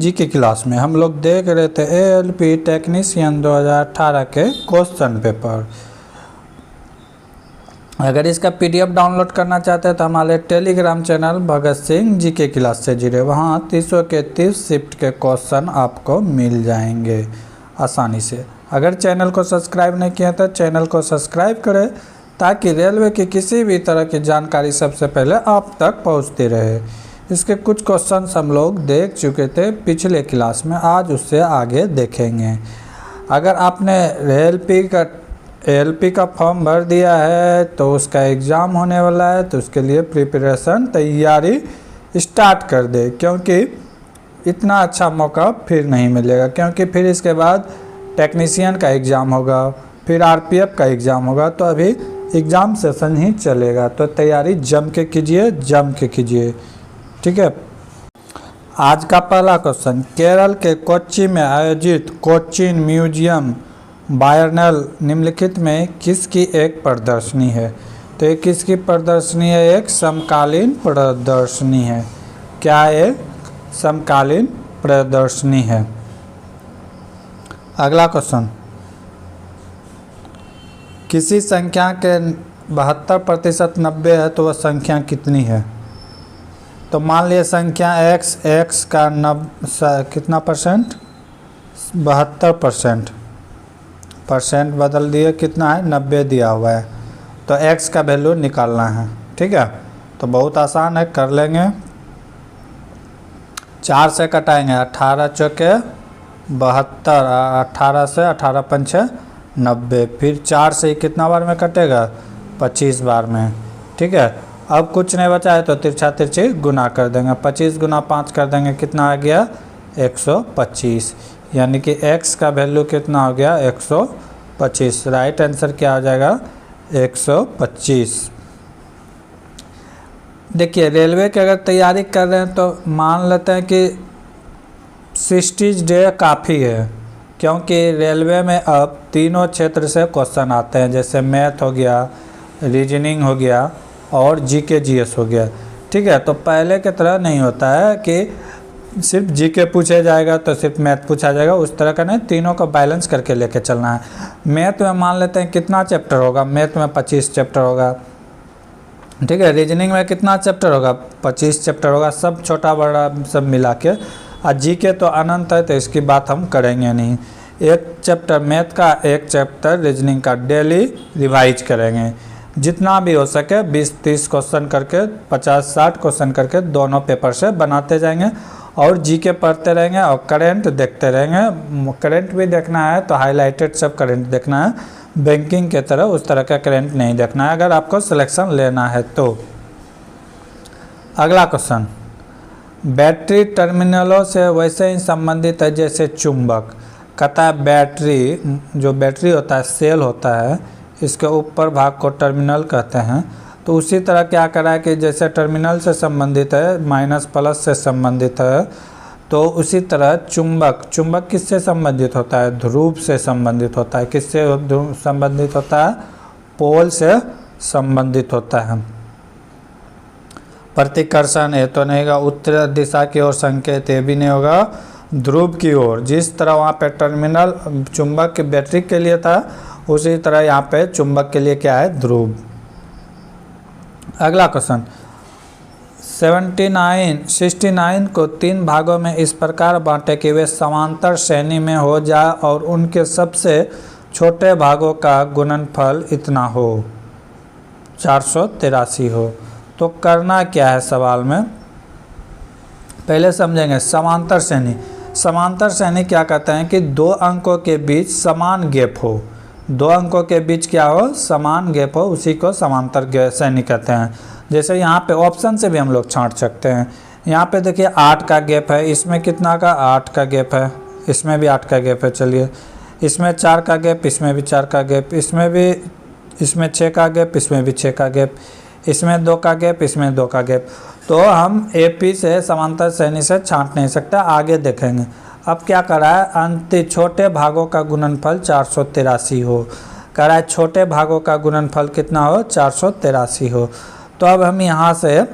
जी के क्लास में हम लोग देख रहे थे एएलपी टेक्नीशियन 2018 के क्वेश्चन पेपर। अगर इसका पीडीएफ डाउनलोड करना चाहते हैं तो हमारे टेलीग्राम चैनल भगत सिंह जी के क्लास से जुड़े, वहाँ 300 के 30 शिफ्ट के क्वेश्चन आपको मिल जाएंगे आसानी से। अगर चैनल को सब्सक्राइब नहीं किया तो चैनल को सब्सक्राइब करें ताकि रेलवे की किसी भी तरह की जानकारी सबसे पहले आप तक पहुंचती रहे। इसके कुछ क्वेश्चंस हम लोग देख चुके थे पिछले क्लास में, आज उससे आगे देखेंगे। अगर आपने एएलपी का फॉर्म भर दिया है तो उसका एग्ज़ाम होने वाला है, तो उसके लिए प्रिपरेशन तैयारी स्टार्ट कर दे, क्योंकि इतना अच्छा मौका फिर नहीं मिलेगा। क्योंकि फिर इसके बाद टेक्नीशियन का एग्ज़ाम होगा, फिर आरपीएफ का एग्ज़ाम होगा, तो अभी एग्ज़ाम सेशन ही चलेगा। तो तैयारी जम के कीजिए, ठीक है। आज का पहला क्वेश्चन, केरल के कोच्चि में आयोजित कोचीन म्यूजियम बायरनल निम्नलिखित में किसकी एक प्रदर्शनी है? तो ये किसकी प्रदर्शनी है? एक समकालीन प्रदर्शनी है। क्या ये समकालीन प्रदर्शनी है? अगला क्वेश्चन, किसी संख्या के 72% 90 है तो वह संख्या कितनी है? तो मान लिया संख्या x का कितना परसेंट? 72%। परसेंट बदल दिए, कितना है? 90 दिया हुआ है, तो x का वैल्यू निकालना है, ठीक है। तो बहुत आसान है, कर लेंगे। 4 से कटाएंगे, 18 चौके 72, 18 से 18 पंचे 90, फिर 4 से कितना बार में कटेगा? 25 बार में, ठीक है। अब कुछ नहीं बचा है तो तिरछा तिरछी गुना कर देंगे, 25 गुना 5 कर देंगे, कितना आ गया? 125। यानी कि x का वैल्यू कितना हो गया? 125। राइट आंसर क्या हो जाएगा? 125। देखिए, रेलवे की अगर तैयारी कर रहे हैं तो मान लेते हैं कि 60 डे काफ़ी है, क्योंकि रेलवे में अब तीनों क्षेत्र से क्वेश्चन आते हैं, जैसे मैथ हो गया, रीजनिंग हो गया और जीके जीएस हो गया, ठीक है। तो पहले की तरह नहीं होता है कि सिर्फ जीके पूछा जाएगा तो सिर्फ मैथ पूछा जाएगा, उस तरह का नहीं, तीनों को बैलेंस करके लेके चलना है। मैथ में मान लेते हैं कितना चैप्टर होगा? मैथ में 25 चैप्टर होगा, ठीक है। रीजनिंग में कितना चैप्टर होगा? 25 चैप्टर होगा, सब छोटा बड़ा सब मिला के। और जीके तो अनंत है, तो इसकी बात हम करेंगे नहीं। एक चैप्टर मैथ का, एक चैप्टर रीजनिंग का डेली रिवाइज करेंगे, जितना भी हो सके 20-30 क्वेश्चन करके, 50-60 क्वेश्चन करके दोनों पेपर से बनाते जाएंगे और जीके पढ़ते रहेंगे और करंट देखते रहेंगे। करंट भी देखना है तो हाईलाइटेड सब करंट देखना है, बैंकिंग के तरह उस तरह का करंट नहीं देखना है अगर आपको सिलेक्शन लेना है तो। अगला क्वेश्चन, बैटरी टर्मिनलों से वैसे ही संबंधित है जैसे चुंबक। कहता है बैटरी, जो बैटरी होता है सेल होता है, इसके ऊपर भाग को टर्मिनल कहते हैं। तो उसी तरह क्या करा है कि जैसे टर्मिनल से संबंधित है, माइनस प्लस से संबंधित है, तो उसी तरह चुंबक किससे संबंधित होता है? ध्रुव से संबंधित होता है। किससे संबंधित होता है? पोल से संबंधित होता है। प्रतिकर्षण ये तो नहीं होगा, उत्तर दिशा की ओर संकेत ये भी नहीं होगा, ध्रुव की ओर। जिस तरह वहाँ पे टर्मिनल चुंबक की बैटरी के लिए था, उसी तरह यहाँ पे चुंबक के लिए क्या है? ध्रुव। अगला क्वेश्चन, 69 को 3 भागों में इस प्रकार बांटे कि वे समांतर श्रेणी में हो जाए और उनके सबसे छोटे भागों का गुणनफल इतना हो, 483 हो। तो करना क्या है सवाल में? पहले समझेंगे समांतर श्रेणी। समांतर श्रेणी क्या कहते हैं कि 2 अंकों के बीच समान गैप हो, 2 अंकों के बीच क्या हो? समान गैप हो, उसी को समांतर श्रेणी कहते हैं। जैसे यहाँ पे ऑप्शन से भी हम लोग छांट सकते हैं। यहाँ पे देखिए 8 का गैप है, इसमें कितना का? 8 का गैप है, इसमें भी 8 का गैप है। चलिए, इसमें 4 का गैप, इसमें भी 4 का गैप, इसमें 6 का गैप, इसमें भी 6 का गैप, इसमें 2 का गैप, इसमें 2 का गैप। तो हम एपी से समांतर श्रेणी से छांट नहीं सकते, आगे देखेंगे। अब क्या करा है? अंतिम छोटे भागों का गुणनफल 483 हो। कह रहा है छोटे भागों का गुणनफल कितना हो? 483 हो। तो अब हम यहाँ से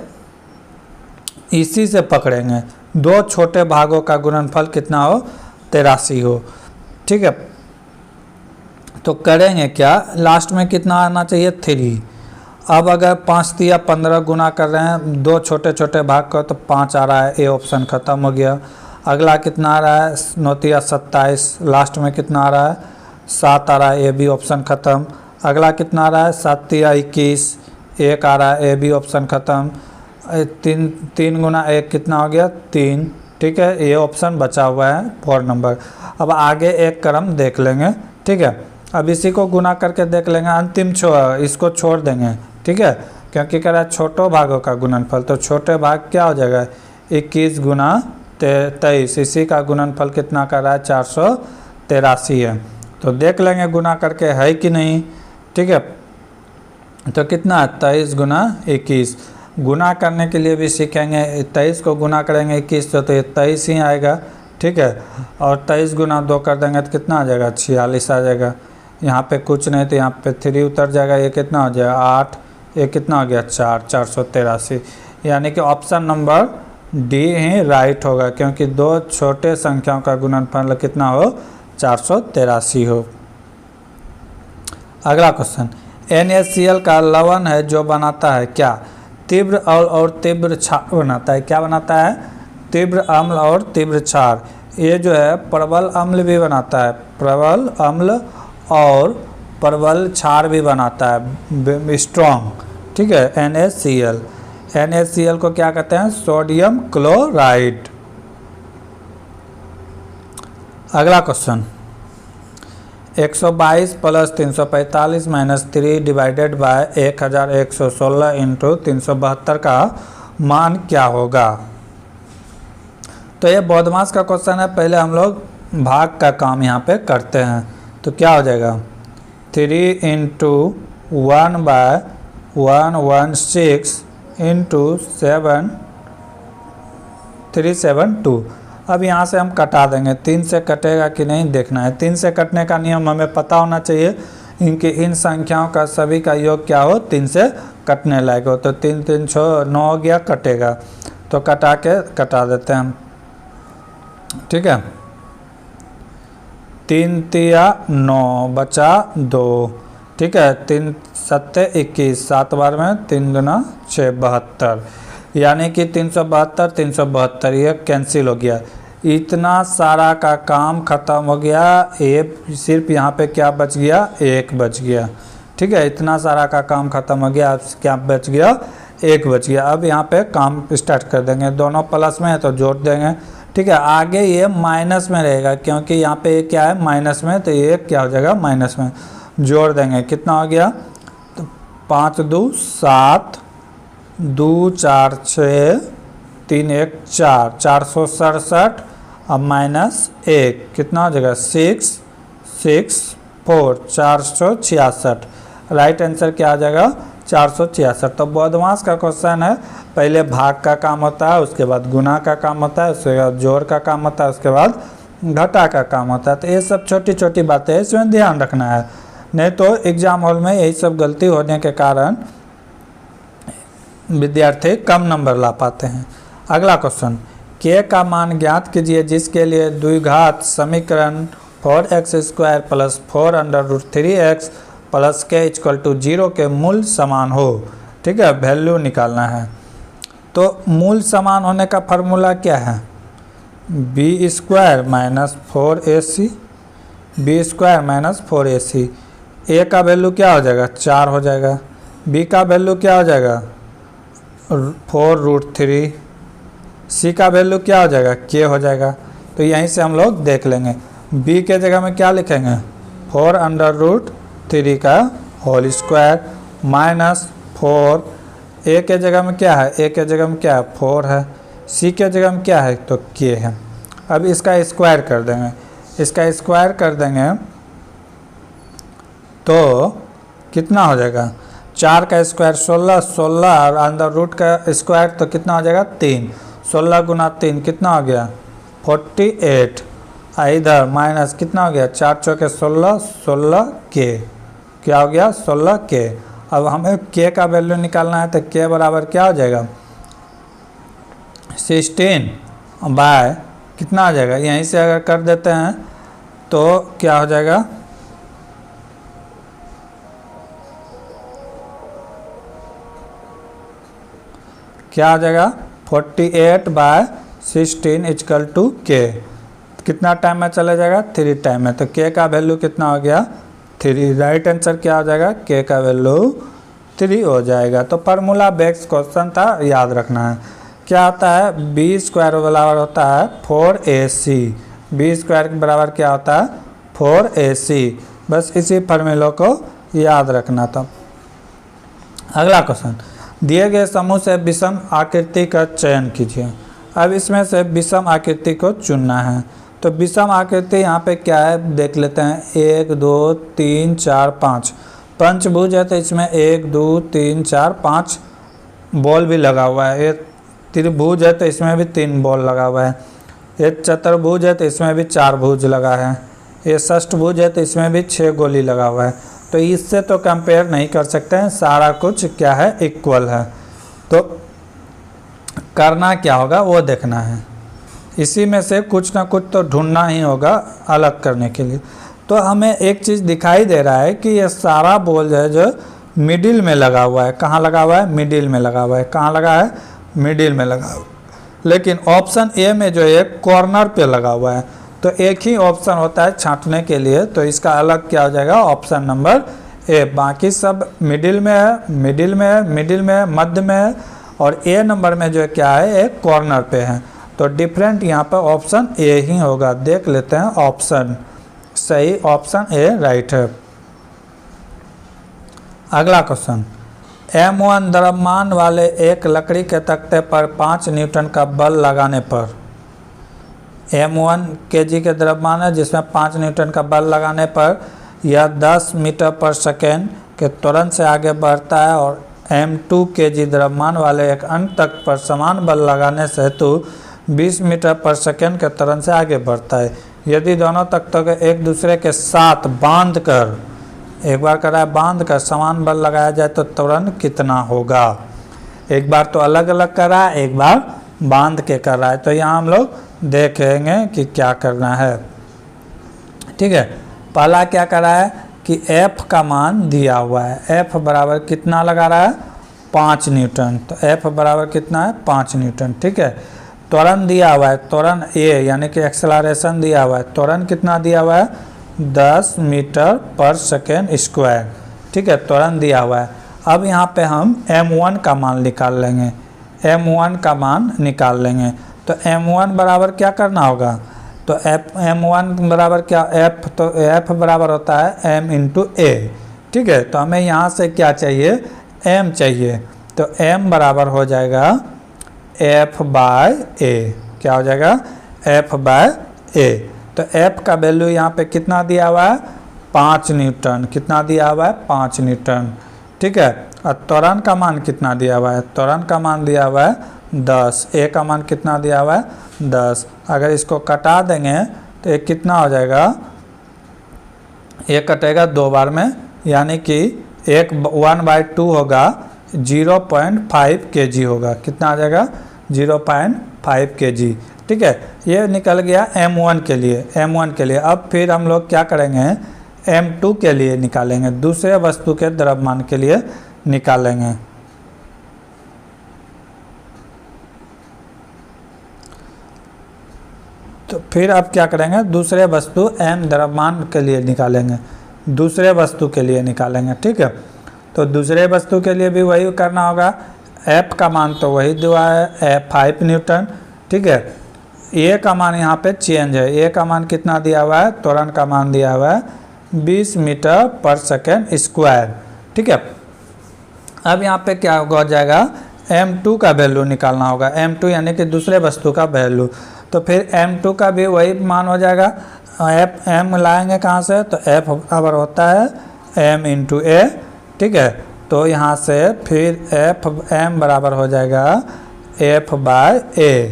इसी से पकड़ेंगे, दो छोटे भागों का गुणनफल कितना हो, 83 हो। ठीक है, तो करेंगे क्या, लास्ट में कितना आना चाहिए, 3। अब अगर 5 या 15 गुना कर रहे हैं दो छोटे छोटे भाग का तो 5 आ रहा है, ए ऑप्शन ख़त्म हो गया। अगला कितना आ रहा है, 9 या 27, लास्ट में कितना आ रहा है, 7 आ रहा है, ए बी ऑप्शन ख़त्म। अगला कितना आ रहा है, 7 या 21, 1 आ रहा है, ए बी ऑप्शन ख़त्म। 3 गुना 1 कितना हो गया, 3। ठीक है, ये ऑप्शन बचा हुआ है 4 नंबर। अब आगे एक क्रम देख लेंगे। ठीक है, अब इसी को गुना करके देख लेंगे, अंतिम इसको छोड़ देंगे। ठीक है, क्योंकि कह रहा है छोटों भागों का गुणनफल, तो छोटे भाग क्या हो जाएगा, 21 गुना 23, इसी का गुणनफल कितना कर रहा है, 483 है। तो देख लेंगे गुना करके है कि नहीं। ठीक है, तो कितना है, 23 गुना 21। गुना करने के लिए भी सीखेंगे, 23 को गुना करेंगे 21 से तो ये 23 ही आएगा। ठीक है, और 23 गुना 2 कर देंगे तो कितना आ जाएगा, 46 आ जाएगा। यहाँ पे कुछ नहीं तो यहाँ पे 3 उतर जाएगा, ये कितना हो जाएगा 8, ये कितना हो गया 4, 483। यानी कि ऑप्शन नंबर डी ही राइट होगा, क्योंकि दो छोटे संख्याओं का गुणनफल कितना हो, 483 हो। अगला क्वेश्चन, NaCl का लवण है जो बनाता है क्या, तीव्र अम्ल और तीव्र क्षार बनाता है। क्या बनाता है, तीव्र अम्ल और तीव्र क्षार। ये जो है प्रबल अम्ल भी बनाता है, प्रबल अम्ल और प्रबल क्षार भी बनाता है, स्ट्रॉन्ग। ठीक है, NaCl, NaCl को क्या कहते हैं, सोडियम क्लोराइड। अगला क्वेश्चन, 122 + 345 - 3 डिवाइडेड बाय 1116 इंटू 372 का मान क्या होगा। तो ये बॉडमास का क्वेश्चन है, पहले हम लोग भाग का काम यहाँ पे करते हैं। तो क्या हो जाएगा, 3 × 1/116 इंटू 7372। अब यहाँ से हम कटा देंगे, 3 से कटेगा कि नहीं देखना है। 3 से कटने का नियम हमें पता होना चाहिए, इनके इन संख्याओं का सभी का योग क्या हो, 3 से कटने लायक हो। तो 3 3 6 9 हो गया, कटेगा तो कटा देते हैं हम। ठीक है, 3 तिया 9 बचा 2। ठीक है, 3 7 21, 7 बार में 3 गुना 6 72, यानी कि 372 372 ये कैंसिल हो गया। इतना सारा का काम खत्म हो गया, ये सिर्फ यहाँ पे क्या बच गया, 1 बच गया। ठीक है, इतना सारा का काम खत्म हो गया, अब क्या बच गया, 1 बच गया। अब यहाँ पे काम स्टार्ट कर देंगे, दोनों प्लस में है तो जोड़ देंगे। ठीक है, आगे ये माइनस में रहेगा, क्योंकि यहाँ पे ये क्या है, माइनस में, तो ये क्या हो जाएगा, माइनस में। जोड़ देंगे, कितना हो गया, तो 5 2 7, 2 4 6, 3 1 4, 467 अब -1 कितना हो जाएगा, 6 6 4, 466। राइट आंसर क्या आ जाएगा, 466। तो बॉडमास का क्वेश्चन है, पहले भाग का काम होता है, उसके बाद गुना का काम होता है, उसके बाद जोड़ का काम होता है, उसके बाद घटा का काम होता है। तो ये सब छोटी छोटी बातें इसमें ध्यान रखना है, नहीं तो एग्जाम हॉल में यही सब गलती होने के कारण विद्यार्थी कम नंबर ला पाते हैं। अगला क्वेश्चन, k का मान ज्ञात कीजिए जिसके लिए द्विघात समीकरण 4x² + 4√3x + k = 0 के मूल समान हो। ठीक है, वैल्यू निकालना है। तो मूल समान होने का फार्मूला क्या है, b² - 4ac, b² - 4ac। a का वैल्यू क्या हो जाएगा, 4 हो जाएगा। b का वैल्यू क्या हो जाएगा, 4√3। c का वैल्यू क्या हो जाएगा, k हो जाएगा। तो यहीं से हम लोग देख लेंगे, b के जगह में क्या लिखेंगे, 4√3 का होल स्क्वायर -4। a के जगह में क्या है, a के जगह में क्या है, 4 है। c के जगह में क्या है, तो k है। अब इसका स्क्वायर कर देंगे, इसका स्क्वायर कर देंगे तो कितना हो जाएगा, 4 का स्क्वायर 16, 16 और अंदर रूट का स्क्वायर तो कितना हो जाएगा, 3। 16 गुना 3 कितना हो गया, 48। इधर माइनस कितना हो गया, 4 चौके 16, 16 के क्या हो गया, 16 के। अब हमें के का वैल्यू निकालना है, तो के बराबर क्या हो जाएगा, 16 बाय कितना आ जाएगा, यहीं से अगर कर देते हैं तो क्या हो जाएगा, क्या आ जाएगा 48/16 इक्वल टू के। कितना टाइम में चला जाएगा, 3 टाइम में। तो के का वैल्यू कितना हो गया 3। राइट आंसर क्या हो जाएगा, के का वैल्यू 3 हो जाएगा। तो फार्मूला बेस्ड क्वेश्चन था, याद रखना है। क्या होता है, बी स्क्वायर बराबर होता है 4ac। बी स्क्वायर के बराबर क्या होता है 4ac। बस इसी फार्मूला को याद रखना था। अगला क्वेश्चन, दिए गए समूह से विषम आकृति का चयन कीजिए। अब इसमें से विषम आकृति को चुनना है। तो विषम आकृति यहाँ पे क्या है देख लेते हैं, 1 2 3 4 5 पंचभुज है, तो इसमें 1 2 3 4 5 बॉल भी लगा हुआ है। ये त्रिभुज है तो इसमें भी 3 बॉल लगा हुआ है। ये चतुर्भुज है तो इसमें भी 4 भुज लगा है। ये षष्ठभुज है तो इसमें भी 6 गोली लगा हुआ है। तो इससे तो कंपेयर नहीं कर सकते हैं, सारा कुछ क्या है इक्वल है। तो करना क्या होगा वो देखना है, इसी में से कुछ ना कुछ तो ढूंढना ही होगा अलग करने के लिए। तो हमें एक चीज़ दिखाई दे रहा है कि ये सारा बॉल है जो मिडिल में लगा हुआ है। कहाँ लगा हुआ है, मिडिल में लगा हुआ है। कहाँ लगा है, मिडिल में लगा हुआ है। लेकिन ऑप्शन ए में जो है कॉर्नर पे लगा हुआ है। तो एक ही ऑप्शन होता है छांटने के लिए, तो इसका अलग क्या हो जाएगा, ऑप्शन नंबर ए। बाकी सब मिडिल में है, मिडिल में है, मिडिल में है, मध्य में है, और ए नंबर में जो है क्या है, एक कॉर्नर पे है। तो डिफरेंट यहाँ पर ऑप्शन ए ही होगा। देख लेते हैं ऑप्शन, सही ऑप्शन ए राइट है। अगला क्वेश्चन, M1 द्रव्यमान वाले एक लकड़ी के तख्ते पर 5 न्यूटन का बल लगाने पर, M1 kg के द्रव्यमान है जिसमें 5 न्यूटन का बल लगाने पर यह 10 मीटर पर सेकेंड के त्वरण से आगे बढ़ता है, और M2 kg द्रव्यमान वाले एक अन्य तख्त पर समान बल लगाने से हेतु 20 मीटर पर सेकेंड के त्वरण से आगे बढ़ता है। यदि दोनों तख्तों को एक दूसरे के साथ बांध कर, एक बार कर रहा है बांध कर समान बल लगाया जाए तो त्वरण कितना होगा। एक बार तो अलग अलग कर रहा है, एक बार बांध के कर रहा है। तो यहाँ हम लोग देखेंगे कि क्या करना है। ठीक है, पहला क्या कर रहा है कि F का मान दिया हुआ है। F बराबर कितना लगा रहा है, 5 न्यूटन। तो F बराबर कितना है, 5 न्यूटन। ठीक है, त्वरण दिया हुआ है, त्वरण A यानी कि एक्सेलरेशन दिया हुआ है। त्वरण कितना दिया हुआ है, 10 मीटर पर सेकेंड स्क्वायर। ठीक है, त्वरण दिया हुआ है। अब यहाँ पे हम M1 का मान निकाल लेंगे, M1 का मान निकाल लेंगे। तो M1 बराबर क्या करना होगा, तो M1 बराबर क्या, तो F बराबर होता है M इंटू A। ठीक है, तो हमें यहाँ से क्या चाहिए, M चाहिए। तो M बराबर हो जाएगा F बाय A। क्या हो जाएगा, F बाय A। तो F का वैल्यू यहाँ पे कितना दिया हुआ है, 5 न्यूटन। कितना दिया हुआ है, 5 न्यूटन। ठीक है, और त्वरण का मान कितना दिया हुआ है, त्वरण का मान दिया हुआ है 10। A का मान कितना दिया हुआ है, 10। अगर इसको कटा देंगे तो ये कितना हो जाएगा, ये कटेगा 2 बार में, यानी कि 1/2 होगा, 0.5 kg होगा। कितना आ जाएगा, 0.5 kg। ठीक है, ये निकल गया M1 के लिए, M1 के लिए। अब फिर हम लोग क्या करेंगे, M2 के लिए निकालेंगे, दूसरे वस्तु के द्रव्यमान के लिए निकालेंगे। तो फिर अब क्या करेंगे, दूसरे वस्तु M द्रव्यमान के लिए निकालेंगे, दूसरे वस्तु के लिए निकालेंगे। ठीक है, तो दूसरे वस्तु के लिए भी वही करना होगा। F का मान तो वही दिया है, 5 न्यूटन। ठीक है, A का मान यहाँ पे चेंज है। A का मान कितना दिया हुआ है, त्वरण का मान दिया हुआ है 20 मीटर पर सेकेंड स्क्वायर। ठीक है, अब यहाँ पे क्या हो जाएगा, M2 का वैल्यू निकालना होगा। M2 यानी कि दूसरे वस्तु का वैल्यू। तो फिर M2 का भी वही मान हो जाएगा। M लाएंगे कहाँ से, तो F बराबर होता है M इंटू A। ठीक है, तो यहाँ से फिर M बराबर हो जाएगा F बाय A।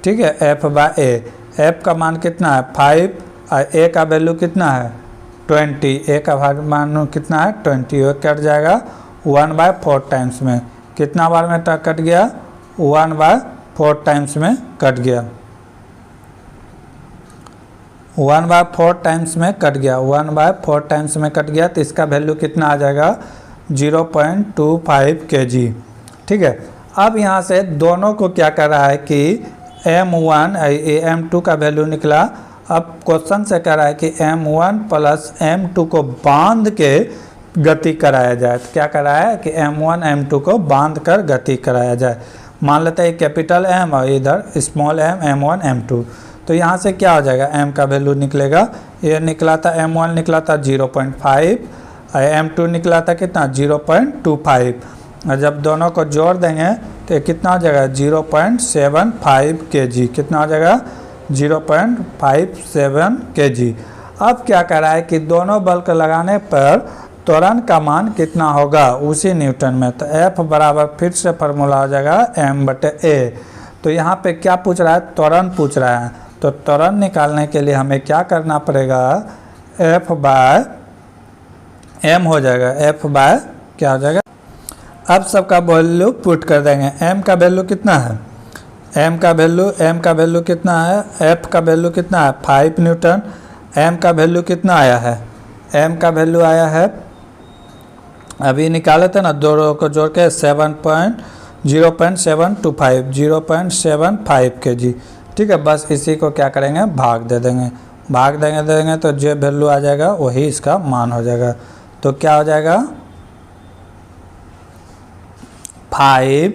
ठीक है, F बाय A। F का मान कितना है, 5, और A का वैल्यू कितना है, 20। A का मान कितना है, 20। वो कट जाएगा 1/4 टाइम्स में। कितना बार में कट गया, 1/4 टाइम्स में कट गया। 1/4 टाइम्स में कट गया, 1/4 टाइम्स में कट गया, तो इसका वैल्यू कितना आ जाएगा 0.25 kg। ठीक है, अब यहाँ से दोनों को क्या कर रहा है कि M1 M2 का वैल्यू निकला। अब क्वेश्चन से कह रहा है कि M1 प्लस M2 को बांध के गति कराया जाए। तो क्या कर रहा है कि M1 M2 को बांध कर गति कराया जाए। मान लेते हैं कैपिटल M और इधर स्मॉल m M1 M2। तो यहाँ से क्या हो जाएगा, M का वैल्यू निकलेगा, ये निकला था M1 निकला था 0.5 और M2 निकला था कितना 0.25। और जब दोनों को जोड़ देंगे तो ये कितना हो जाएगा 0.75 kg। कितना हो जाएगा 0.57 kg। अब क्या कर रहा है कि दोनों बल्क लगाने पर त्वरण का मान कितना होगा उसी न्यूटन में। तो F बराबर फिर से फार्मूला हो जाएगा M/A। तो यहाँ पे क्या पूछ रहा है, त्वरण पूछ रहा है। तो त्वरण निकालने के लिए हमें क्या करना पड़ेगा, F/m हो जाएगा, F/ क्या हो जाएगा। अब सबका वैल्यू पुट कर देंगे। M का वैल्यू कितना है, M का वैल्यू कितना है, F का वैल्यू कितना है 5 न्यूटन। M का वैल्यू कितना आया है, M का वैल्यू आया है, अभी निकाले थे ना, दोनों को जोड़ के 0.725 kg। ठीक है, बस इसी को क्या करेंगे भाग दे देंगे तो जो वैल्यू आ जाएगा वही इसका मान हो जाएगा। तो क्या हो जाएगा 5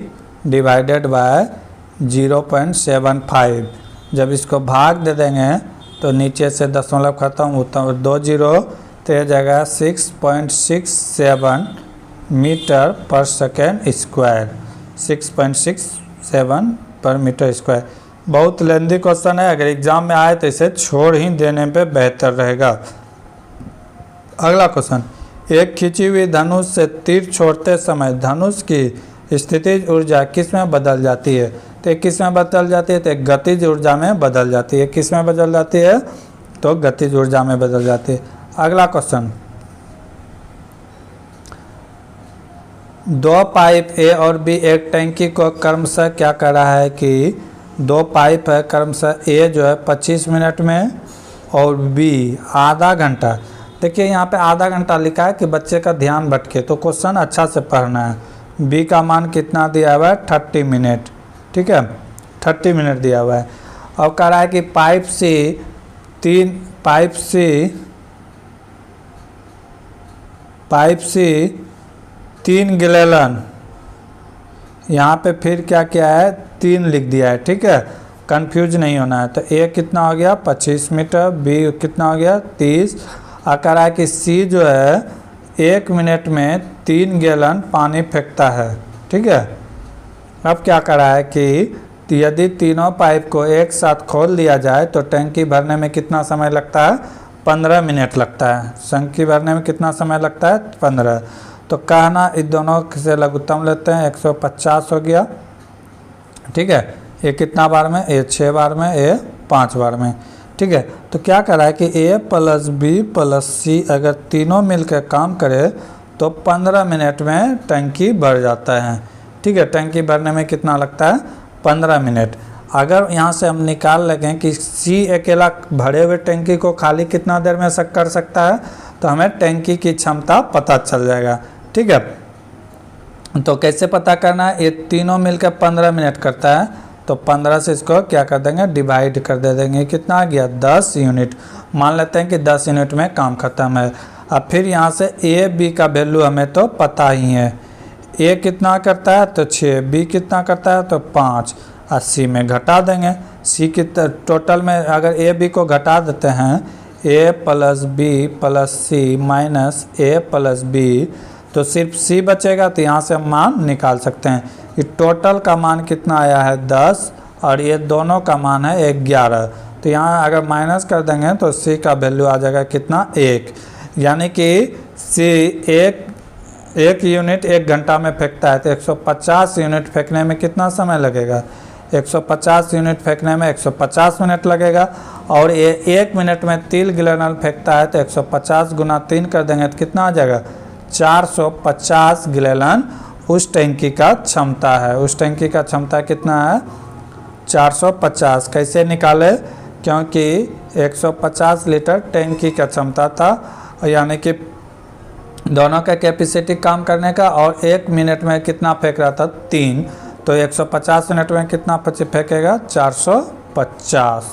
डिवाइडेड बाय 0.75। जब इसको भाग दे देंगे तो नीचे से दशमलव खत्म, 2 0 तो यह जाएगा 6.67 मीटर पर सेकेंड स्क्वायर, 6.67 पर मीटर स्क्वायर। बहुत लेंदी क्वेश्चन है, अगर एग्जाम में आए तो इसे छोड़ ही देने पे बेहतर रहेगा। अगला क्वेश्चन, एक खींची हुई धनुष से तीर छोड़ते समय धनुष की स्थितिज ऊर्जा किस में बदल जाती है। तो एक किस में बदल जाती है, तो एक गतिज ऊर्जा में बदल जाती है। किस में बदल जाती है, तो गतिज ऊर्जा में बदल जाती है। अगला क्वेश्चन, 2 पाइप A और B एक टैंकी को क्रमशः क्या कर रहा है कि 2 पाइप है, क्रमशः A जो है 25 मिनट में और B आधा घंटा। देखिए यहाँ पे आधा घंटा लिखा है कि बच्चे का ध्यान भटके, तो क्वेश्चन अच्छा से पढ़ना है। B का मान कितना दिया हुआ है 30 मिनट। ठीक है, 30 मिनट दिया हुआ है। और कह रहा है कि पाइप C 3 गैलन, यहाँ पे फिर क्या किया है 3 लिख दिया है। ठीक है, कंफ्यूज नहीं होना है। तो A कितना हो गया 25 मीटर, B कितना हो गया 30। और कह रहा है कि C जो है 1 मिनट में 3 गैलन पानी फेंकता है। ठीक है, अब क्या कर रहा है कि यदि तीनों पाइप को एक साथ खोल दिया जाए तो टंकी भरने में कितना समय लगता है 15 मिनट लगता है। टंकी भरने में कितना समय लगता है 15। तो कहना इन दोनों से लघुत्तम लेते हैं, 150 हो गया। ठीक है, ये कितना बार में, ये 6 बार में, ये 5 बार में। ठीक है, तो क्या कर रहा है कि A plus B plus C अगर तीनों मिलकर काम करे तो 15 मिनट में टंकी भर जाता है। ठीक है, टंकी भरने में कितना लगता है 15 मिनट। अगर यहाँ से हम निकाल लेंगे कि C अकेला भरे हुए टंकी को खाली कितना देर में कर सकता है, तो हमें टंकी की क्षमता पता चल जाएगा। ठीक है, तो कैसे पता करना है, ये तीनों मिलकर 15 मिनट करता है, तो 15 से इसको क्या कर देंगे डिवाइड कर दे देंगे। कितना आ गया 10 यूनिट। मान लेते हैं कि 10 यूनिट में काम खत्म है। अब फिर यहाँ से A B का वैल्यू हमें तो पता ही है। A कितना करता है तो 6, B कितना करता है तो 5, और C में घटा देंगे। C की टोटल में अगर A B को घटा देते हैं, A plus B plus C minus A plus B, तो सिर्फ C बचेगा। तो यहाँ से हम मान निकाल सकते हैं कि टोटल का मान कितना आया है 10 और ये दोनों का मान है 11। तो यहाँ अगर माइनस कर देंगे तो C का वैल्यू आ जाएगा कितना 1। यानी कि C एक यूनिट 1 घंटा में फेंकता है, तो 150 यूनिट फेंकने में कितना समय लगेगा, 150 यूनिट फेंकने में 150 मिनट लगेगा। और ये 1 मिनट में 3 गैलन फेंकता है, तो 150 गुना 3 कर देंगे तो कितना आ जाएगा 450 गैलन उस टैंकी का क्षमता है। उस टैंकी का क्षमता कितना है 450। कैसे निकाले, क्योंकि 150 लीटर टैंकी का क्षमता था, यानी कि दोनों का कैपेसिटी काम करने का। और 1 मिनट में कितना फेंक रहा था? 3। तो 150 मिनट में कितना फेंकेगा? 450।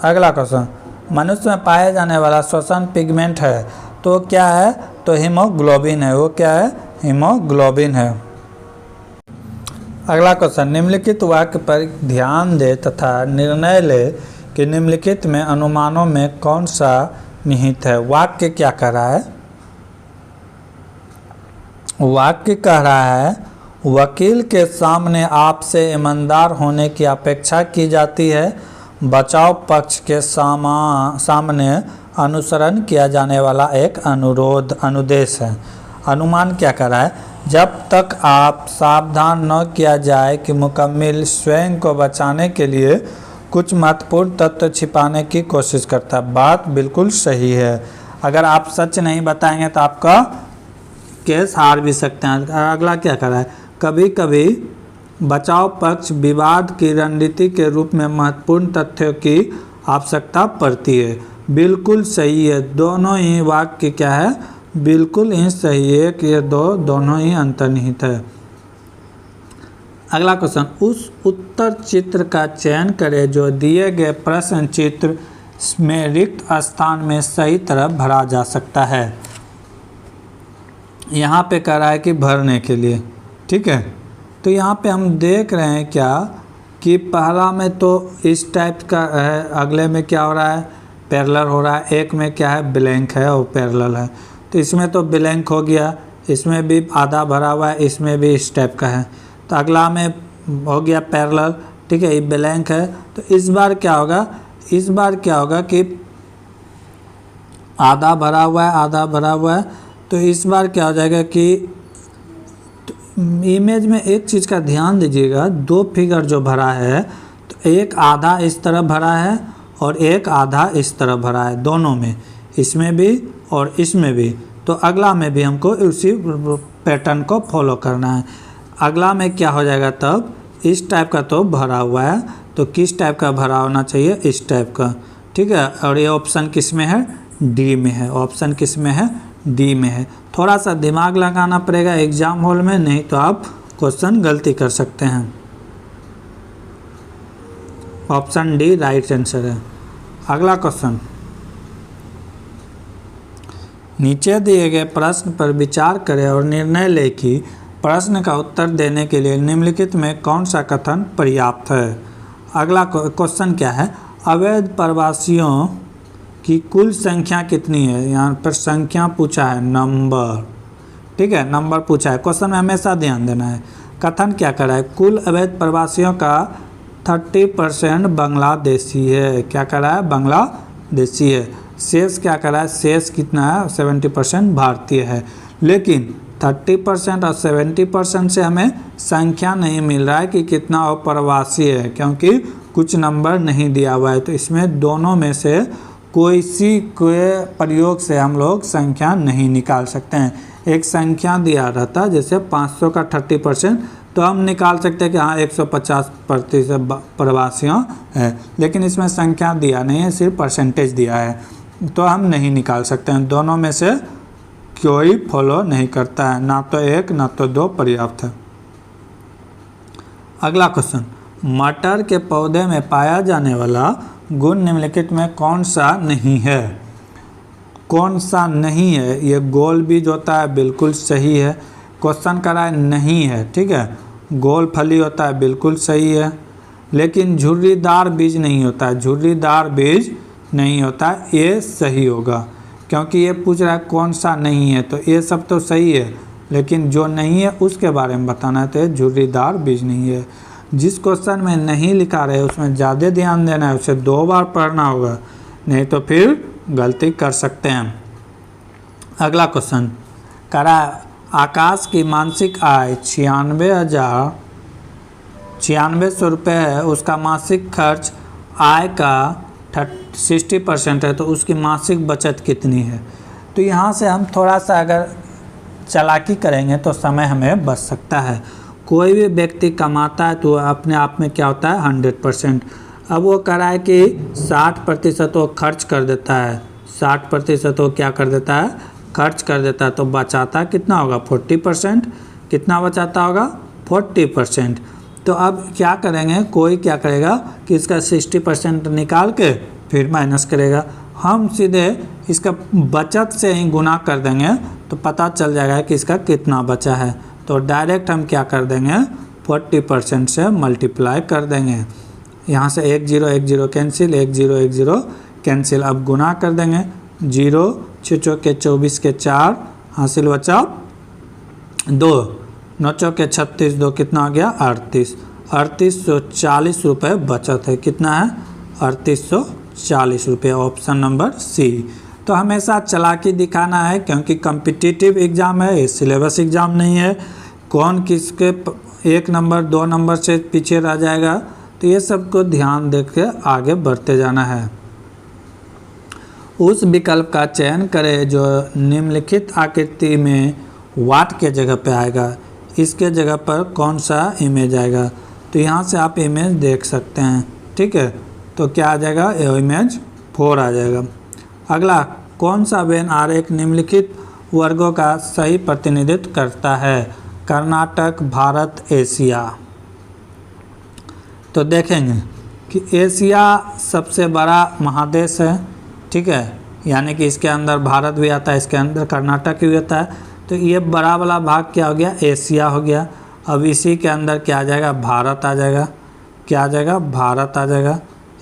अगला क्वेश्चन, मनुष्य में पाए जाने वाला श्वसन पिगमेंट है तो क्या है? तो हीमोग्लोबिन है। वो क्या है? हीमोग्लोबिन है। अगला क्वेश्चन, निम्नलिखित वाक्य पर ध्यान दे तथा निर्णय ले कि निम्नलिखित में अनुमानों में कौन सा निहित है। वाक्य क्या कह रहा है? वाक्य कह रहा है वकील के सामने आपसे ईमानदार होने की अपेक्षा की जाती है, बचाव पक्ष के सामने अनुसरण किया जाने वाला एक अनुदेश है। अनुमान क्या कर रहा है? जब तक आप सावधान न किया जाए कि मुकम्मिल स्वयं को बचाने के लिए कुछ महत्वपूर्ण तत्व छिपाने की कोशिश करता है। बात बिल्कुल सही है। अगर आप सच नहीं बताएंगे तो आपका केस हार भी सकते हैं। अगला क्या कर रहा है? कभी कभी बचाव पक्ष विवाद की रणनीति के रूप में महत्वपूर्ण तथ्यों की आवश्यकता पड़ती है। बिल्कुल सही है। दोनों ही वाक्य क्या है? बिल्कुल ही सही है कि ये दोनों ही अंतर्निहित है। अगला क्वेश्चन, उस उत्तर चित्र का चयन करें जो दिए गए प्रश्न चित्र में रिक्त स्थान में सही तरह भरा जा सकता है। यहाँ पे कह रहा है कि भरने के लिए, ठीक है। तो यहाँ पे हम देख रहे हैं क्या कि पहला में तो इस टाइप का है, अगले में क्या हो रहा है? पैरेलल हो रहा है। एक में क्या है? ब्लैंक है और पैरेलल है। तो इसमें तो ब्लैंक हो गया, इसमें भी आधा भरा हुआ है, इसमें भी इस टाइप का है। तो अगला में हो गया पैरेलल, ठीक है। ये ब्लैंक है। तो इस बार क्या होगा? इस बार क्या होगा कि आधा भरा हुआ है, आधा भरा हुआ है। तो इस बार क्या हो जाएगा कि इमेज में एक चीज़ का ध्यान दीजिएगा, दो फिगर जो भरा है तो एक आधा इस तरह भरा है और एक आधा इस तरह भरा है, दोनों में, इसमें भी और इसमें भी। तो अगला में भी हमको उसी पैटर्न को फॉलो करना है। अगला में क्या हो जाएगा? तब इस टाइप का तो भरा हुआ है, तो किस टाइप का भरा होना चाहिए? इस टाइप का, ठीक है। और ये ऑप्शन किस में है? डी में है। ऑप्शन किस में है? डी में है। थोड़ा सा दिमाग लगाना पड़ेगा एग्जाम हॉल में, नहीं तो आप क्वेश्चन गलती कर सकते हैं। ऑप्शन डी राइट आंसर है। अगला क्वेश्चन, नीचे दिए गए प्रश्न पर विचार करें और निर्णय लें कि प्रश्न का उत्तर देने के लिए निम्नलिखित में कौन सा कथन पर्याप्त है। अगला क्वेश्चन क्या है? अवैध प्रवासियों की कुल संख्या कितनी है? यहाँ पर संख्या पूछा है, नंबर, ठीक है, नंबर पूछा है। क्वेश्चन में हमेशा ध्यान देना है। कथन क्या कर रहा है? कुल अवैध प्रवासियों का 30% बांग्लादेशी है। क्या कर रहा है? बांग्लादेशी है। शेष क्या कर रहा है? शेष कितना है? 70% भारतीय है। लेकिन 30% और 70% से हमें संख्या नहीं मिल रहा है कि कितना अप्रवासी है, क्योंकि कुछ नंबर नहीं दिया हुआ है। तो इसमें दोनों में से कोई प्रयोग से हम लोग संख्या नहीं निकाल सकते हैं। एक संख्या दिया रहता जैसे 500 का 30%, तो हम निकाल सकते हैं कि हाँ 150% प्रवासियों है। लेकिन इसमें संख्या दिया नहीं है, सिर्फ परसेंटेज दिया है, तो हम नहीं निकाल सकते हैं। दोनों में से कोई फॉलो नहीं करता है, ना तो एक ना तो दो पर्याप्त है। अगला क्वेश्चन, मटर के पौधे में पाया जाने वाला गुण निम्नलिखित में कौन सा नहीं है? कौन सा नहीं है? ये गोल बीज होता है, बिल्कुल सही है। क्वेश्चन कर रहा है नहीं है, ठीक है। गोल फली होता है, बिल्कुल सही है। लेकिन झुर्रीदार बीज नहीं होता है, झुर्रीदार बीज नहीं होता है, ये सही होगा, क्योंकि ये पूछ रहा है कौन सा नहीं है। तो ये सब तो सही है, लेकिन जो नहीं है उसके बारे में बताना है। तो ये झुर्रीदार बीज नहीं है। जिस क्वेश्चन में नहीं लिखा रहे उसमें ज़्यादा ध्यान देना है, उसे 2 बार पढ़ना होगा, नहीं तो फिर गलती कर सकते हैं। अगला क्वेश्चन करा, आकाश की मासिक आय 96,696 रुपये है, उसका मासिक खर्च आय का 60% है, तो उसकी मासिक बचत कितनी है? तो यहाँ से हम थोड़ा सा अगर चालाकी करेंगे तो समय हमें बच सकता है। कोई भी व्यक्ति कमाता है तो अपने आप में क्या होता है? 100%। अब वो कह रहा है कि 60% वो खर्च कर देता है, 60% वो क्या कर देता है, खर्च कर देता है, तो बचाता कितना होगा 40%। कितना बचाता होगा 40%। तो अब क्या करेंगे, कोई क्या करेगा कि इसका 60% निकाल के फिर माइनस करेगा। हम सीधे इसका बचत से ही गुना कर देंगे तो पता चल जाएगा कि इसका कितना बचा है। तो डायरेक्ट हम क्या कर देंगे 40% से मल्टीप्लाई कर देंगे। यहाँ से 1 0 1 0 कैंसिल, 1 0 1 0 कैंसिल। अब गुना कर देंगे, 0 6 के 24 के 4 हासिल बचा 2, 9 के 36, 2 कितना हो गया 38। 3840 रुपये बचत है। कितना है 3840 रुपये, ऑप्शन नंबर सी। तो हमेशा चालाकी दिखाना है क्योंकि कॉम्पिटिटिव एग्ज़ाम है, ये सिलेबस एग्ज़ाम नहीं है। कौन किसके 1 नंबर 2 नंबर से पीछे रह जाएगा, तो ये सब को ध्यान देख के आगे बढ़ते जाना है। उस विकल्प का चयन करें जो निम्नलिखित आकृति में वाट के जगह पे आएगा। इसके जगह पर कौन सा इमेज आएगा, तो यहाँ से आप इमेज देख सकते हैं। ठीक है, तो क्या आ जाएगा, इमेज 4 आ जाएगा। अगला, कौन सा वेन आरेख निम्नलिखित वर्गों का सही प्रतिनिधित्व करता है। कर्नाटक, भारत, एशिया। तो देखेंगे कि एशिया सबसे बड़ा महादेश है। ठीक है, यानी कि इसके अंदर भारत भी आता है, इसके अंदर कर्नाटक भी आता है। तो ये बड़ा वाला भाग क्या हो गया, एशिया हो गया। अब इसी के अंदर क्या आ जाएगा, भारत आ जाएगा। क्या आ जाएगा, भारत आ जाएगा।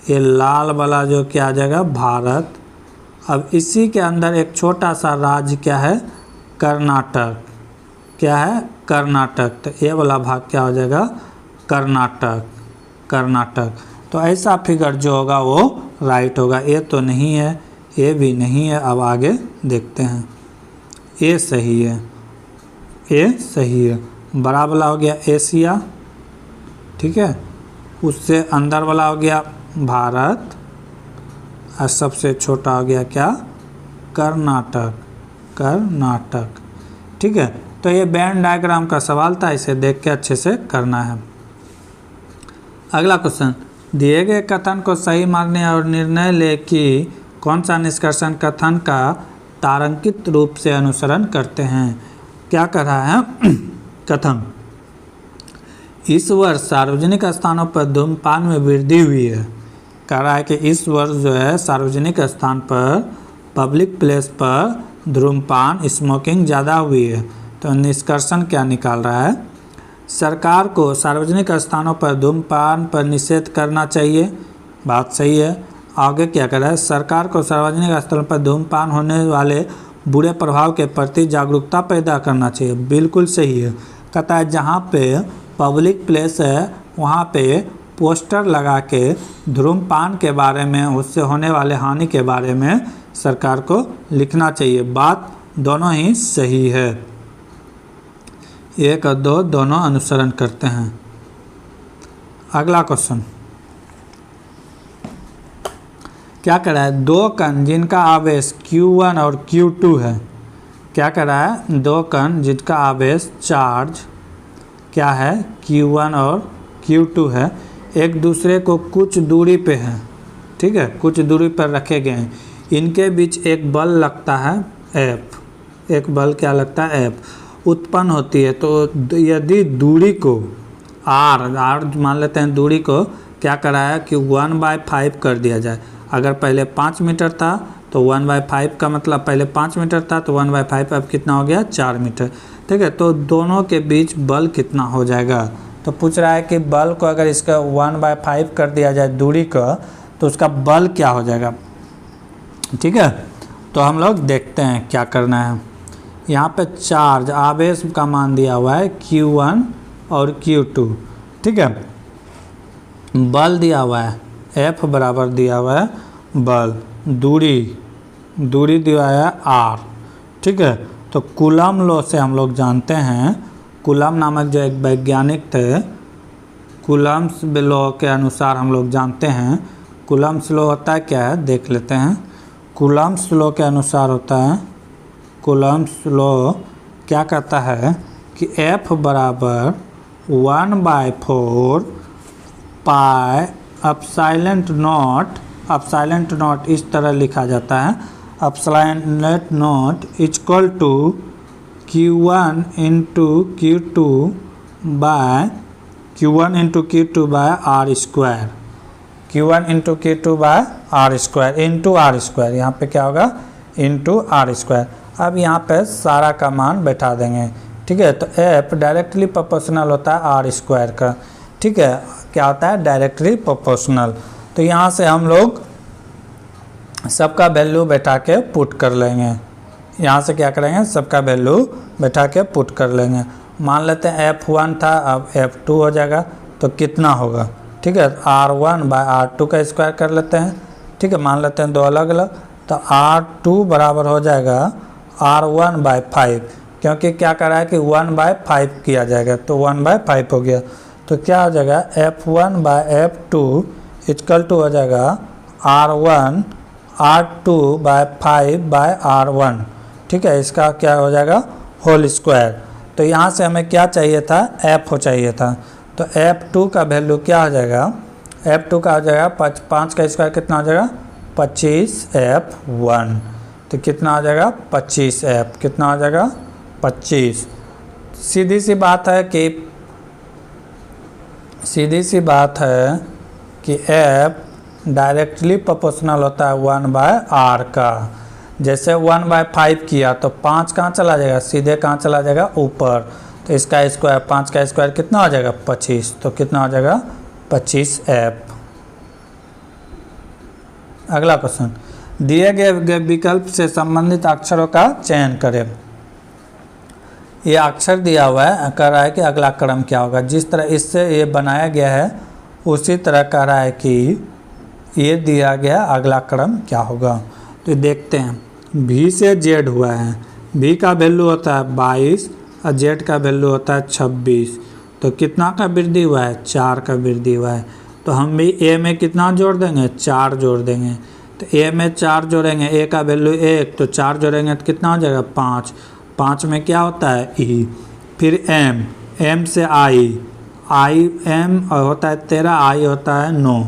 ये लाल वाला जो क्या आ जाएगा, भारत। अब इसी के अंदर एक छोटा सा राज्य क्या है, कर्नाटक। क्या है, कर्नाटक। तो ये वाला भाग क्या हो जाएगा, कर्नाटक। कर्नाटक। तो ऐसा फिगर जो होगा वो राइट होगा। ये तो नहीं है, ये भी नहीं है। अब आगे देखते हैं, ये सही है, ये सही है। बड़ा वाला हो गया एशिया। ठीक है, उससे अंदर वाला हो गया भारत, और सबसे छोटा हो गया क्या, कर्नाटक। कर्नाटक। ठीक है, तो ये वेन डायग्राम का सवाल था, इसे देख के अच्छे से करना है। अगला क्वेश्चन, दिए गए कथन को सही मानने और निर्णय ले कि कौन सा निष्कर्षण कथन का तारांकित रूप से अनुसरण करते हैं। क्या कर रहा है कथन, इस वर्ष सार्वजनिक स्थानों पर धूम्रपान में वृद्धि हुई है। कह रहा है कि इस वर्ष जो है सार्वजनिक स्थान पर, पब्लिक प्लेस पर धूम्रपान, स्मोकिंग ज़्यादा हुई है। तो निष्कर्षण क्या निकाल रहा है, सरकार को सार्वजनिक स्थानों पर धूम्रपान पर निषेध करना चाहिए। बात सही है। आगे क्या कर रहा है, सरकार को सार्वजनिक स्थलों पर धूम्रपान होने वाले बुरे प्रभाव के प्रति जागरूकता पैदा करना चाहिए। बिल्कुल सही है। कहता है जहाँ पे पब्लिक प्लेस है वहाँ पे पोस्टर लगा के धूम्रपान के बारे में, उससे होने वाले हानि के बारे में सरकार को लिखना चाहिए। बात दोनों ही सही है, 1 और 2 दोनों अनुसरण करते हैं। अगला क्वेश्चन, क्या कर रहा है, 2 कण जिनका आवेश Q1 और Q2 है। क्या कर रहा है, 2 कण जिनका आवेश चार्ज क्या है, Q1 और Q2 है, एक दूसरे को कुछ दूरी पे है। ठीक है, कुछ दूरी पर रखे गए हैं। इनके बीच एक बल लगता है F, एक बल क्या लगता है F उत्पन्न होती है। तो यदि दूरी को R मान लेते हैं, दूरी को क्या करा है कि 1/5 कर दिया जाए। अगर पहले 5 मीटर था तो 1/5 का मतलब पहले 5 मीटर था तो 1/5 अब कितना हो गया 4 मीटर। ठीक है, तो दोनों के बीच बल कितना हो जाएगा। तो पूछ रहा है कि बल को अगर इसका 1/5 कर दिया जाए दूरी का, तो उसका बल क्या हो जाएगा। ठीक है, तो हम लोग देखते हैं क्या करना है। यहाँ पे चार्ज आवेश का मान दिया हुआ है Q1 और Q2। ठीक है, बल दिया हुआ है F बराबर दिया हुआ है बल, दूरी दिया है R। ठीक है, तो कूलम लॉ से हम लोग जानते हैं, कूलम नामक जो एक वैज्ञानिक थे, कूलम्स लॉ के अनुसार हम लोग जानते हैं। कूलम्स लॉ होता है क्या है, देख लेते हैं। कूलम्स लॉ के अनुसार होता है, कूलम्स लॉ क्या कहता है कि F बराबर 1/4 पाई अपसाइलेंट नॉट इस तरह लिखा जाता है, epsilon naught equal to Q1 into Q2 by Q1 into Q2 by R square, Q1 into Q2 by R square into R square, यहाँ पे क्या होगा इंटू आर स्क्वायर। अब यहाँ पे सारा का मान बैठा देंगे, ठीक है। तो F डायरेक्टली प्रोपोर्शनल होता है आर स्क्वायर का, ठीक है, क्या होता है डायरेक्टली प्रोपोर्शनल। तो यहाँ से हम लोग सबका वैल्यू बैठा के पुट कर लेंगे, यहाँ से क्या करेंगे सबका वैल्यू बैठा के पुट कर लेंगे। मान लेते हैं F1 था, अब F2 हो जाएगा, तो कितना होगा, ठीक है, R1 बाय R2 का स्क्वायर कर लेते हैं, ठीक है। मान लेते हैं दो अलग अलग, तो R2 बराबर हो जाएगा R1 बाय 5, क्योंकि क्या कर रहा है कि 1/5 किया जाएगा, तो 1/5 हो गया। तो क्या हो जाएगा F1 bye F2 equal to हो जाएगा R1 R2 bye 5 bye R1, ठीक है। इसका क्या हो जाएगा होल स्क्वायर। तो यहाँ से हमें क्या चाहिए था, F हो चाहिए था, तो F2 का वैल्यू क्या हो जाएगा, F2 का हो जाएगा 5 का स्क्वायर कितना हो जाएगा 25F1, तो कितना हो जाएगा 25F, कितना हो जाएगा 25। सीधी सी बात है कि F डायरेक्टली प्रोपोर्शनल होता है 1/R का। जैसे 1/5 किया तो 5 कहाँ चला जाएगा, सीधे कहाँ चला जाएगा ऊपर, तो इसका स्क्वायर 5 का स्क्वायर कितना हो जाएगा 25, तो कितना हो जाएगा 25F। अगला क्वेश्चन, दिए गए विकल्प से संबंधित अक्षरों का चयन करें। ये अक्षर दिया हुआ है, कह रहा है कि अगला क्रम क्या होगा। जिस तरह इससे ये बनाया गया है उसी तरह कह रहा है कि ये दिया गया अगला क्रम क्या होगा। तो देखते हैं, V से Z हुआ है, V का वैल्यू होता है 22 और Z का वैल्यू होता है 26, तो कितना का वृद्धि हुआ है 4 का वृद्धि हुआ है। तो हम भी A में कितना जोड़ देंगे 4 जोड़ देंगे, तो A में 4 जोड़ेंगे, A का वैल्यू 1, तो 4 जोड़ेंगे तो कितना हो जाएगा 5, 5 में क्या होता है E, फिर M से I M होता है 13, I होता है 9,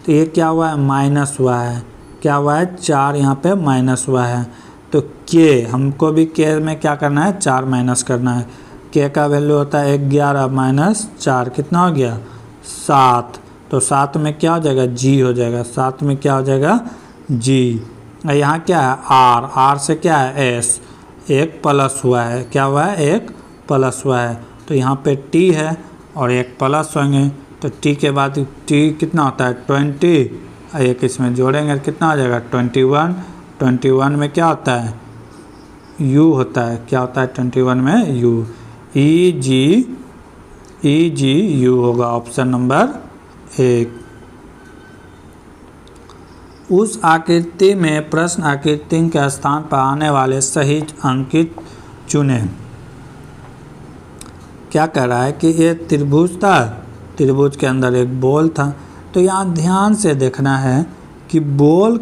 तो ये क्या हुआ है माइनस हुआ है, क्या हुआ है 4 यहाँ पे माइनस हुआ है। तो K, हमको भी K में क्या करना है 4 माइनस करना है, K का वैल्यू होता है 11 माइनस 4 कितना हो गया 7, तो 7 में क्या हो जाएगा G हो जाएगा, 7 में क्या हो जाएगा G। यहाँ क्या है R से क्या है S, एक प्लस हुआ है, क्या हुआ है एक प्लस हुआ है, तो यहाँ पे T है और एक प्लस होंगे, तो T के बाद T कितना होता है 20, एक इसमें जोड़ेंगे कितना हो जाएगा 21 में क्या होता है U होता है, क्या होता है 21 में U, E G U होगा ऑप्शन नंबर 1। उस आकृति में प्रश्न आकृति के स्थान पर आने वाले सही अंकित चुने। क्या कह रहा है कि ये त्रिभुज था, त्रिभुज के अंदर एक बॉल था, तो यहाँ ध्यान से देखना है कि बॉल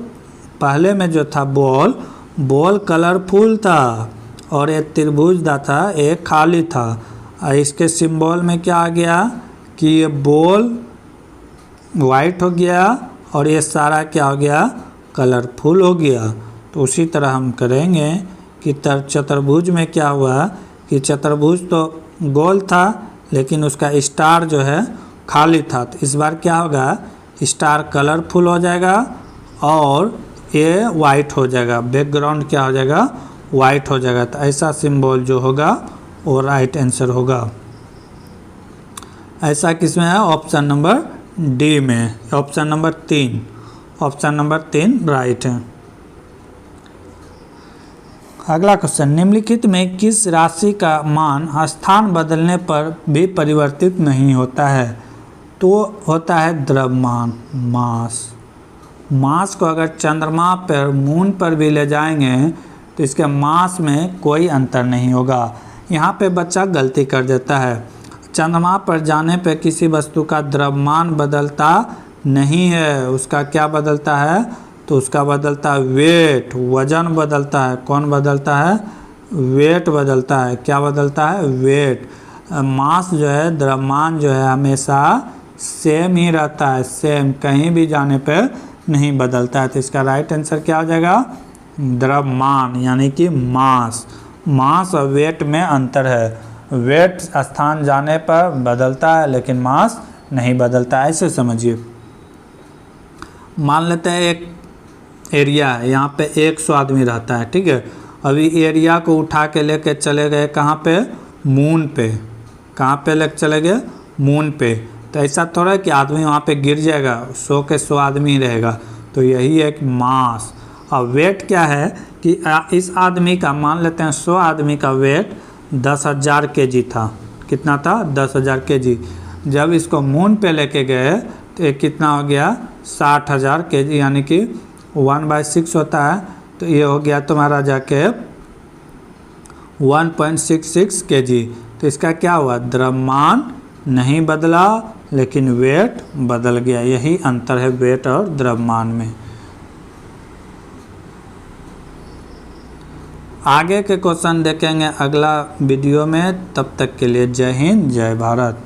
पहले में जो था बॉल कलरफुल था और ये त्रिभुज था एक खाली था, और इसके सिंबल में क्या आ गया कि ये बॉल वाइट हो गया और ये सारा क्या हो गया कलरफुल हो गया। तो उसी तरह हम करेंगे कि चतुर्भुज में क्या हुआ कि चतुर्भुज तो गोल था लेकिन उसका स्टार जो है खाली था, तो इस बार क्या होगा स्टार कलरफुल हो जाएगा और ये वाइट हो जाएगा, बैकग्राउंड क्या हो जाएगा वाइट हो जाएगा। तो ऐसा सिंबल जो होगा वो राइट आंसर होगा। ऐसा किसमें है ऑप्शन नंबर डी में, ऑप्शन नंबर 3 राइट है। अगला क्वेश्चन, निम्नलिखित में किस राशि का मान स्थान बदलने पर भी परिवर्तित नहीं होता है। तो होता है द्रव्यमान, मास को अगर चंद्रमा पर मून पर भी ले जाएंगे तो इसके मास में कोई अंतर नहीं होगा। यहाँ पे बच्चा गलती कर देता है, चंद्रमा पर जाने पर किसी वस्तु का द्रव्यमान बदलता नहीं है, उसका क्या बदलता है तो उसका बदलता है वेट, वजन बदलता है। कौन बदलता है वेट बदलता है, क्या बदलता है वेट। मास जो है द्रव्यमान जो है हमेशा सेम ही रहता है, सेम, कहीं भी जाने पर नहीं बदलता है। तो इसका राइट आंसर क्या हो जाएगा? द्रव्यमान यानी कि मास। मास और वेट में अंतर है। वेट स्थान जाने पर बदलता है लेकिन मास नहीं बदलता, ऐसे समझिए। मान लेते हैं एक एरिया है, यहाँ पे 100 आदमी रहता है, ठीक है। अभी एरिया को उठा के लेके चले गए कहाँ पे? मून पे। कहाँ पे लेके चले गए? मून पे। तो ऐसा थोड़ा है कि आदमी वहाँ पे गिर जाएगा, 100 के 100 आदमी रहेगा। तो यही एक मास। और वेट क्या है कि इस आदमी का, मान लेते हैं 100 आदमी का वेट 10,000 kg था। कितना था? 10,000 kg। जब इसको मून पे लेके गए तो ये कितना हो गया? 60,000 kg, यानी कि 1/6 होता है। तो ये हो गया तुम्हारा जाके 1.66 kg। तो इसका क्या हुआ? द्रव्यमान नहीं बदला लेकिन वेट बदल गया। यही अंतर है वेट और द्रव्यमान में। आगे के क्वेश्चन देखेंगे अगला वीडियो में। तब तक के लिए जय हिंद, जय भारत।